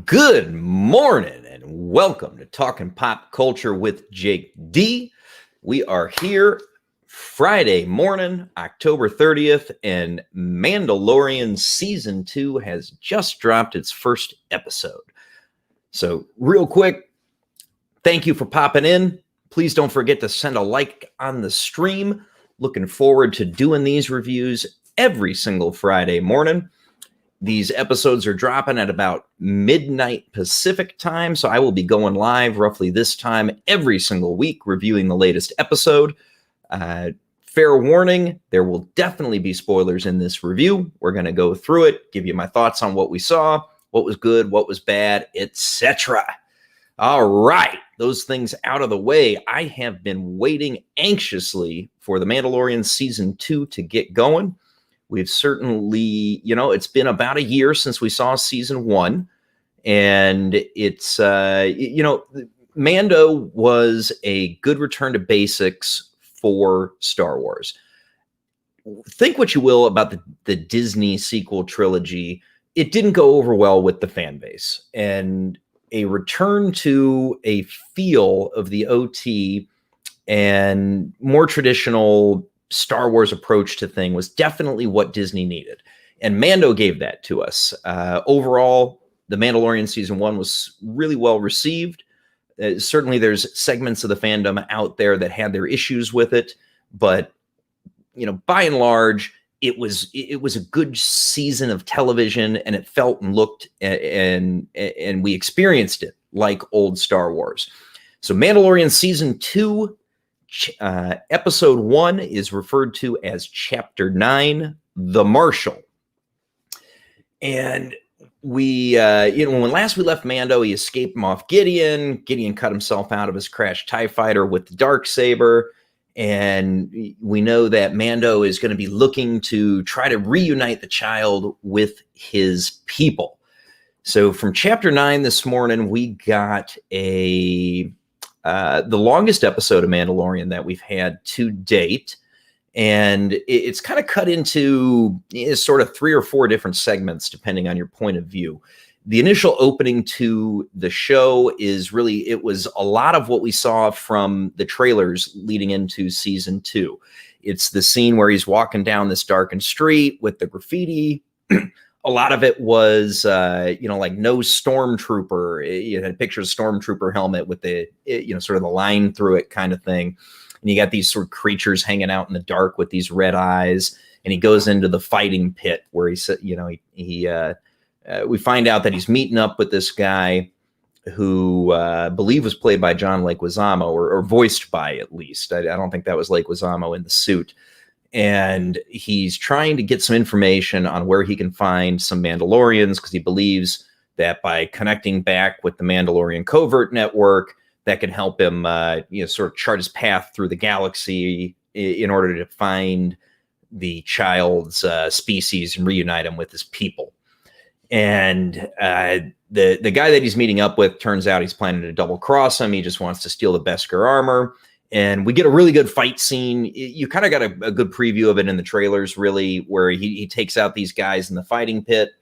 Good morning and welcome to Talking Pop Culture with Jake D. We are here Friday morning, October 30th, and Mandalorian Season 2 has just dropped its first episode. So real quick, thank you for popping in. Please don't forget to send a like on the stream. Looking forward to doing these reviews every single Friday morning. These episodes are dropping at about midnight Pacific time, so I will be going live roughly this time every single week reviewing the latest episode. Fair warning, there will definitely be spoilers in this review. We're going to go through it, give you my thoughts on what we saw, what was good, what was bad, etc. All right, those things out of the way. I have been waiting anxiously for The Mandalorian Season 2 to get going. We've certainly, it's been about a year since we saw Season 1, and it's, Mando was a good return to basics for Star Wars. Think what you will about the Disney sequel trilogy. It didn't go over well with the fan base, and a return to a feel of the OT and more traditional Star Wars approach to thing was definitely what Disney needed. And Mando gave that to us. Overall, The Mandalorian Season 1 was really well received. Certainly there's segments of the fandom out there that had their issues with it, but by and large, it was a good season of television, and it felt and looked and we experienced it like old Star Wars. So Mandalorian Season 2, Episode 1 is referred to as Chapter 9, The Marshal. And we, when last we left Mando, he escaped Moff Gideon. Gideon cut himself out of his crashed TIE fighter with the Darksaber. And we know that Mando is going to be looking to try to reunite the child with his people. So from Chapter 9 this morning, we got the longest episode of Mandalorian that we've had to date. And it's kind of cut into sort of 3 or 4 different segments, depending on your point of view. The initial opening to the show it was a lot of what we saw from the trailers leading into Season 2. It's the scene where he's walking down this darkened street with the graffiti. A lot of it was, like no stormtrooper. You had a picture of a stormtrooper helmet with the, sort of the line through it kind of thing. And you got these sort of creatures hanging out in the dark with these red eyes. And he goes into the fighting pit where he said, we find out that he's meeting up with this guy who I believe was played by John Leguizamo or voiced by, at least. I don't think that was Leguizamo in the suit. And he's trying to get some information on where he can find some Mandalorians, because he believes that by connecting back with the Mandalorian covert network, that can help him, sort of chart his path through the galaxy in order to find the child's species and reunite him with his people. And the guy that he's meeting up with, turns out he's planning to double cross him. He just wants to steal the Beskar armor. And we get a really good fight scene. You kind of got a good preview of it in the trailers, really, where he takes out these guys in the fighting pit.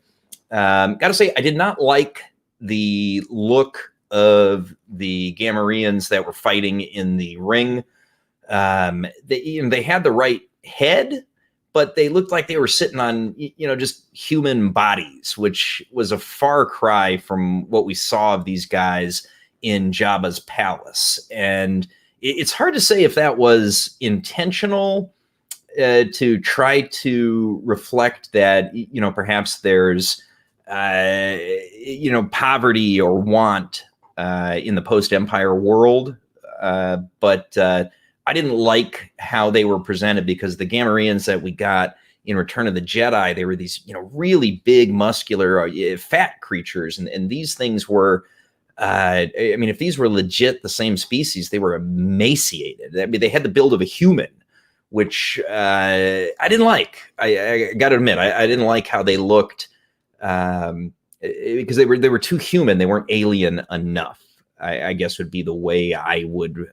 Got to say, I did not like the look of the Gamorreans that were fighting in the ring. They had the right head, but they looked like they were sitting on, just human bodies, which was a far cry from what we saw of these guys in Jabba's palace. And it's hard to say if that was intentional to try to reflect that, perhaps there's, poverty or want in the post-Empire world. But I didn't like how they were presented, because the Gamorreans that we got in Return of the Jedi, they were these, really big, muscular, fat creatures. And these things were, if these were legit the same species, they were emaciated. They had the build of a human, which I didn't like. I got to admit, I didn't like how they looked, because they were too human. They weren't alien enough, I guess would be the way I would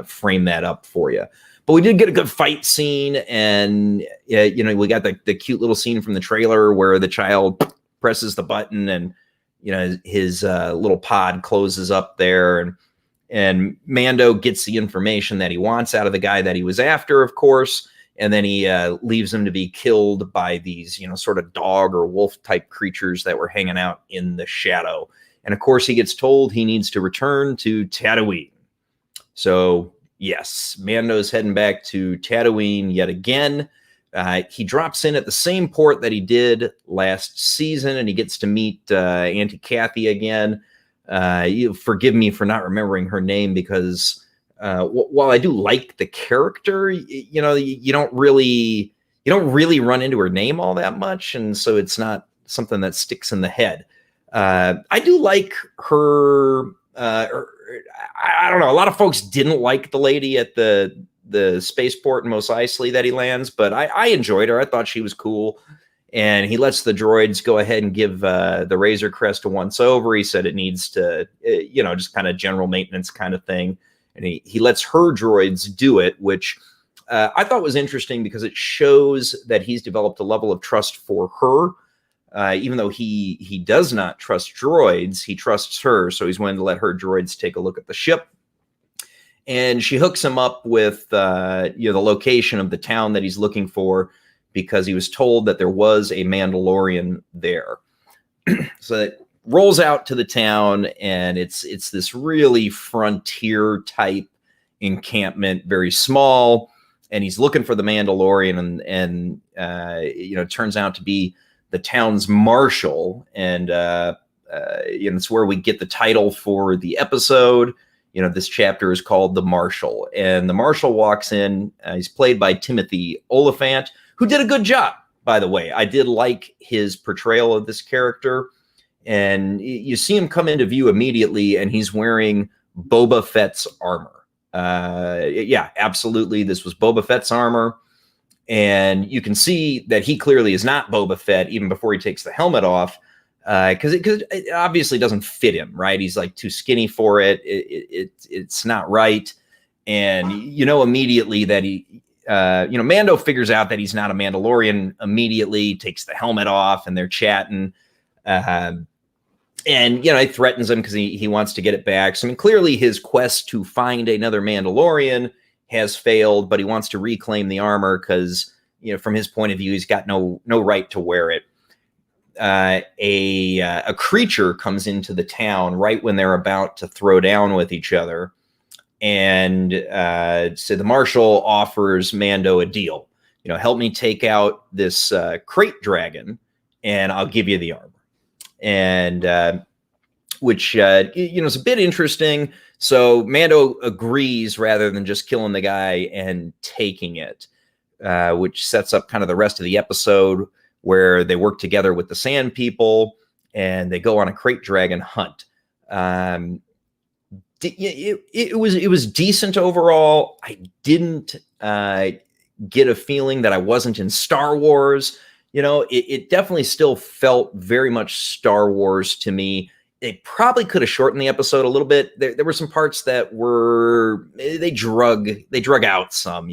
frame that up for you. But we did get a good fight scene, and we got the cute little scene from the trailer where the child presses the button and his little pod closes up there, and Mando gets the information that he wants out of the guy that he was after, of course, and then he leaves him to be killed by these, sort of dog or wolf type creatures that were hanging out in the shadow. And of course, he gets told he needs to return to Tatooine. So yes, Mando's heading back to Tatooine yet again. He drops in at the same port that he did last season, and he gets to meet Auntie Kathy again. You forgive me for not remembering her name, because while I do like the character, you don't really run into her name all that much, and so it's not something that sticks in the head. I do like her. I don't know. A lot of folks didn't like the lady at the spaceport in Mos Eisley that he lands, but I enjoyed her. I thought she was cool. And he lets the droids go ahead and give the Razor Crest a once over. He said it needs to, just kind of general maintenance kind of thing. And he lets her droids do it, which I thought was interesting because it shows that he's developed a level of trust for her. Even though he does not trust droids, he trusts her. So he's willing to let her droids take a look at the ship. And she hooks him up with the location of the town that he's looking for, because he was told that there was a Mandalorian there. So it rolls out to the town, and it's this really frontier type encampment, very small. And he's looking for the Mandalorian, and it turns out to be the town's marshal, and it's where we get the title for the episode. This chapter is called The Marshal, and the Marshal walks in. He's played by Timothy Oliphant, who did a good job, by the way. I did like his portrayal of this character, and you see him come into view immediately, and he's wearing Boba Fett's armor. Yeah, absolutely. This was Boba Fett's armor. And you can see that he clearly is not Boba Fett even before he takes the helmet off, because it obviously doesn't fit him, right? He's like too skinny for it. It's not right. And immediately that Mando figures out that he's not a Mandalorian immediately, takes the helmet off, and they're chatting. And he threatens him because he wants to get it back. So clearly his quest to find another Mandalorian has failed, but he wants to reclaim the armor because, from his point of view, he's got no right to wear it. A creature comes into the town right when they're about to throw down with each other. And so the Marshal offers Mando a deal. Help me take out this crate dragon, and I'll give you the armor. And which is a bit interesting. So Mando agrees rather than just killing the guy and taking it, which sets up kind of the rest of the episode, where they work together with the Sand People and they go on a crate dragon hunt. It was decent overall. I didn't get a feeling that I wasn't in Star Wars. It definitely still felt very much Star Wars to me. They probably could have shortened the episode a little bit. There were some parts that they drug out some,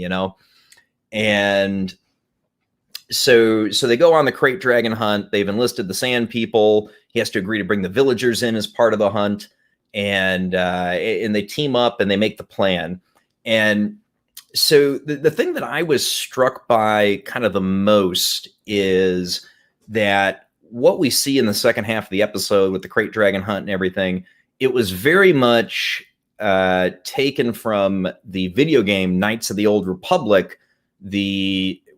and so they go on the crate dragon hunt. They've enlisted the Sand People. He has to agree to bring the villagers in as part of the hunt, and they team up and they make the plan. And so the thing that I was struck by kind of the most is that what we see in the second half of the episode with the crate dragon hunt and everything, it was very much taken from the video game Knights of the Old Republic,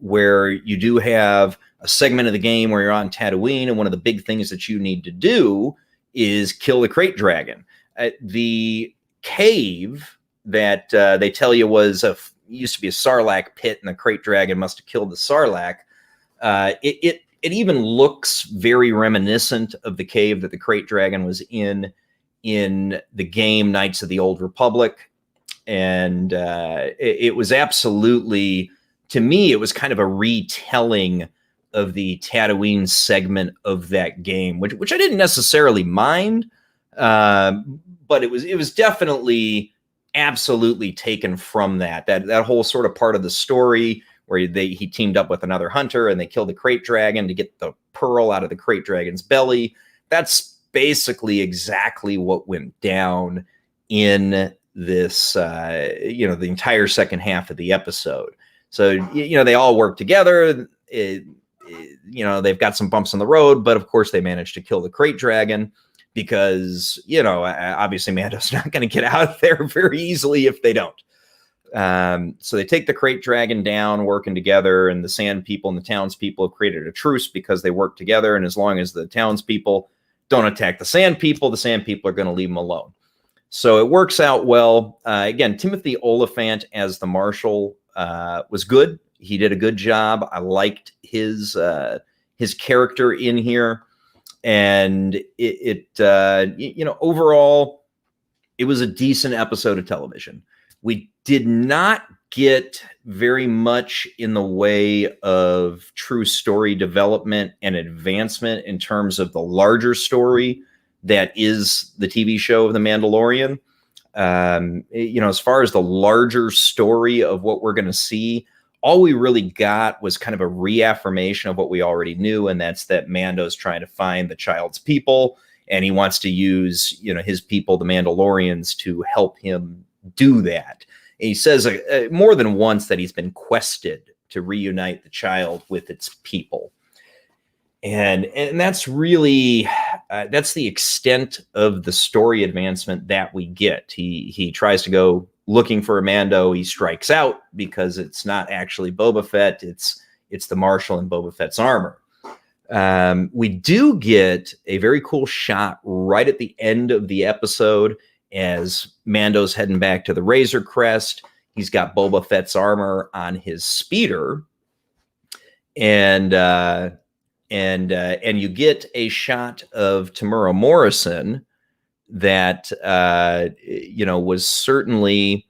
where you do have a segment of the game where you're on Tatooine, and one of the big things that you need to do is kill the crate dragon. The cave that they tell you used to be a Sarlacc pit, and the crate dragon must have killed the Sarlacc. It even looks very reminiscent of the cave that the crate dragon was in the game Knights of the Old Republic. And it was absolutely, to me, it was kind of a retelling of the Tatooine segment of that game, which I didn't necessarily mind, but it was definitely absolutely taken from that whole sort of part of the story where he teamed up with another hunter and they killed the crate dragon to get the pearl out of the crate dragon's belly. That's basically exactly what went down in this, the entire second half of the episode. So, they all work together. They've got some bumps on the road, but of course they managed to kill the crate dragon because, obviously Mando's not going to get out of there very easily if they don't. So they take the crate dragon down, working together, and the sand people and the townspeople have created a truce because they work together. And as long as the townspeople don't attack the sand people are going to leave them alone. So it works out well. Again, Timothy Oliphant as the marshal was good. He did a good job. I liked his character in here, and overall, it was a decent episode of television. We did not get very much in the way of true story development and advancement in terms of the larger story that is the TV show of The Mandalorian. As far as the larger story of what we're going to see, all we really got was kind of a reaffirmation of what we already knew, and that's that Mando's trying to find the child's people, and he wants to use, his people, the Mandalorians, to help him do that. And he says more than once that he's been quested to reunite the child with its people. And that's really, that's the extent of the story advancement that we get. He tries to go looking for a Mando. He strikes out because it's not actually Boba Fett. It's the Marshal in Boba Fett's armor. We do get a very cool shot right at the end of the episode as Mando's heading back to the Razor Crest. He's got Boba Fett's armor on his speeder, and you get a shot of Tamura Morrison that was certainly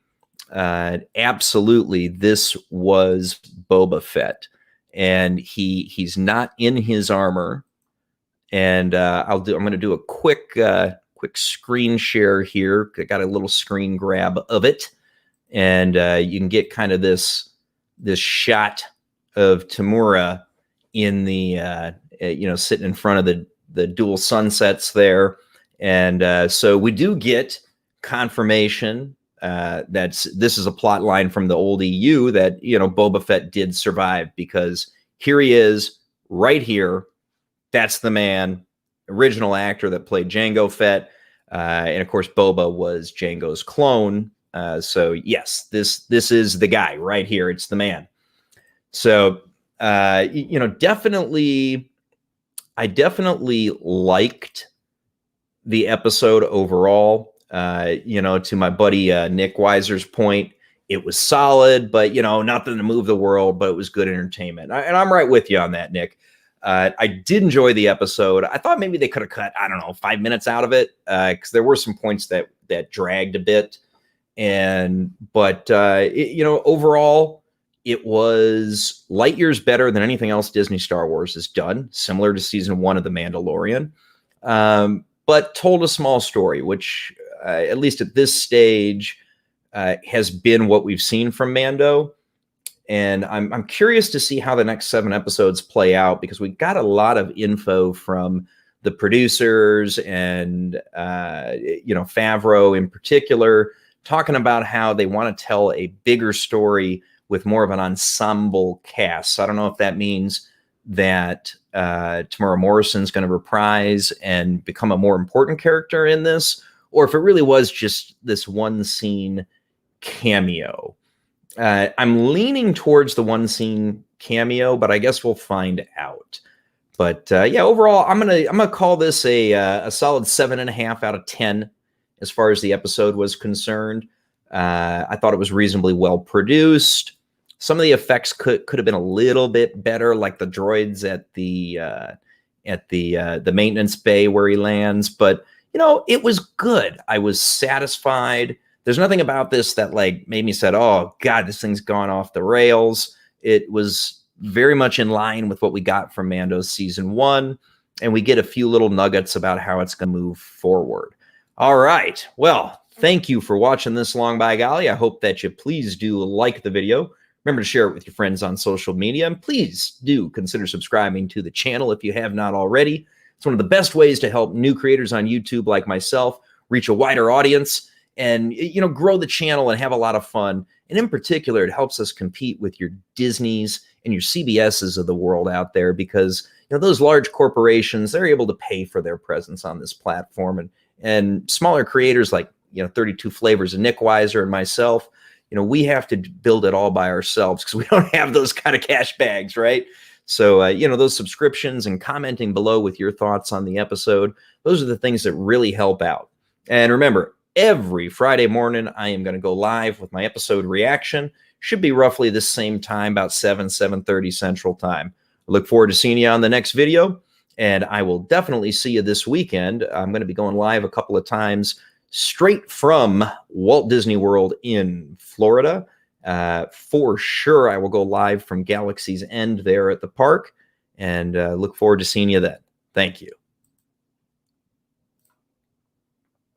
absolutely, this was Boba Fett, and he's not in his armor. And I'm going to do a quick screen share here. I got a little screen grab of it, and you can get kind of this shot of Tamura in the sitting in front of the dual sunsets there. And so we do get confirmation that this is a plot line from the old EU that Boba Fett did survive, because here he is right here. That's the man, original actor that played Jango Fett. And of course, Boba was Jango's clone. So yes, this is the guy right here. It's the man. So, definitely, I definitely liked the episode overall. To my buddy, Nick Weiser's point, it was solid, but, nothing to move the world, but it was good entertainment. And I'm right with you on that, Nick. I did enjoy the episode. I thought maybe they could have cut, 5 minutes out of it, because there were some points that dragged a bit. But overall, it was light years better than anything else Disney Star Wars has done, similar to season 1 of The Mandalorian, but told a small story, which, at least at this stage, has been what we've seen from Mando. And I'm curious to see how the next 7 episodes play out, because we got a lot of info from the producers and, Favreau in particular, talking about how they want to tell a bigger story with more of an ensemble cast. So I don't know if that means that Tamura Morrison's going to reprise and become a more important character in this, or if it really was just this one scene cameo. I'm leaning towards the one scene cameo, but I guess we'll find out. But overall, I'm gonna call this a solid 7.5 out of 10 as far as the episode was concerned. I thought it was reasonably well produced. Some of the effects could have been a little bit better, like the droids at the maintenance bay where he lands. But it was good. I was satisfied. There's nothing about this that made me said, "Oh God, this thing's gone off the rails." It was very much in line with what we got from Mando's season 1, and we get a few little nuggets about how it's going to move forward. All right. Well, thank you for watching this long, by golly. I hope that you please do like the video. Remember to share it with your friends on social media, and please do consider subscribing to the channel if you have not already. It's one of the best ways to help new creators on YouTube like myself reach a wider audience and, you know, grow the channel and have a lot of fun. And in particular, it helps us compete with your Disneys and your CBSs of the world out there, because, you know, those large corporations, they're able to pay for their presence on this platform. And smaller creators like, you know, 32 Flavors and Nick Weiser and myself, you know, we have to build it all by ourselves because we don't have those kind of cash bags, right? So, you know, those subscriptions and commenting below with your thoughts on the episode, those are the things that really help out. And remember, every Friday morning, I am going to go live with my episode reaction. Should be roughly the same time, about 7:30 Central Time. I look forward to seeing you on the next video, and I will definitely see you this weekend. I'm going to be going live a couple of times straight from Walt Disney World in Florida. For sure, I will go live from Galaxy's End there at the park, and look forward to seeing you then. Thank you.